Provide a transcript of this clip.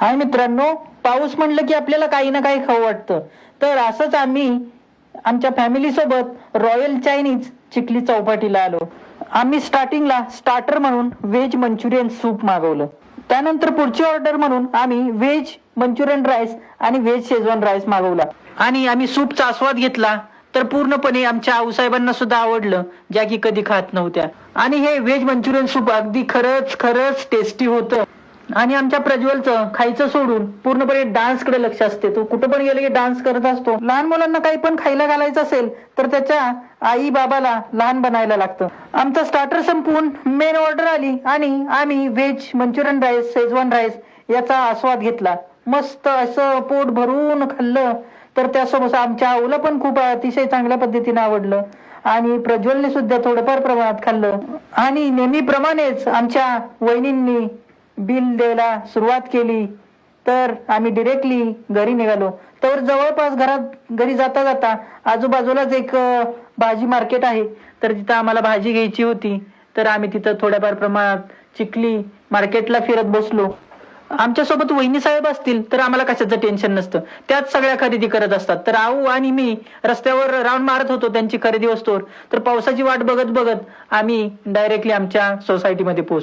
हाय मित्रांनो, पाऊस म्हणलं की आपल्याला काही ना काही खाऊ वाटतं. तर असंच आम्ही आमच्या फॅमिली सोबत रॉयल चायनीज चिखली चौपाटीला आलो. आम्ही स्टार्टिंगला स्टार्टर म्हणून व्हेज मंचुरियन सूप मागवलं. त्यानंतर पुढची ऑर्डर म्हणून आम्ही व्हेज मंचुरियन राईस आणि व्हेज शेजवान राईस मागवला आणि आम्ही सूपचा आस्वाद घेतला. तर पूर्णपणे आमच्या आऊसाहेबांना सुद्धा आवडलं, ज्या की कधी खात नव्हत्या. आणि हे व्हेज मंचुरियन सूप अगदी खरंच खरंच टेस्टी होतं. आणि आमच्या प्रज्वलचं खायचं सोडून पूर्णपणे डान्स कडे लक्ष असते. तो कुठं पण गेले की डान्स करत असतो. लहान मुलांना काही पण खायला घालायचं असेल तर त्याच्या आई बाबाला लहान बनायला लागतं. आमचा स्टार्टर संपवून मेन ऑर्डर आली आणि आम्ही veg Manchurian rice Schezwan rice याचा आस्वाद घेतला. मस्त असं पोट भरून खाल्लं. तर त्यासोबत आमच्या आऊला पण खूप अतिशय चांगल्या पद्धतीने आवडलं आणि प्रज्वलने सुद्धा थोडंफार प्रमाणात खाल्लं. आणि नेहमीप्रमाणेच आमच्या वहिनींनी बिल द्यायला सुरुवात केली. तर आम्ही डिरेक्टली घरी निघालो. तर जवळपास घरी जाता जाता आजूबाजूलाच एक भाजी मार्केट आहे. तर तिथं आम्हाला भाजी घ्यायची होती. तर आम्ही तिथं थोड्याफार प्रमाणात चिखली मार्केटला फिरत बसलो. आमच्यासोबत वहिनी साहेब असतील तर आम्हाला कशाचं टेन्शन नसतं. त्याच सगळ्या खरेदी करत असतात. तर आऊ आणि मी रस्त्यावर राऊंड मारत होतो त्यांची खरेदी वस्तूवर. तर पावसाची वाट बघत बघत आम्ही डायरेक्टली आमच्या सोसायटीमध्ये पोहोचलो.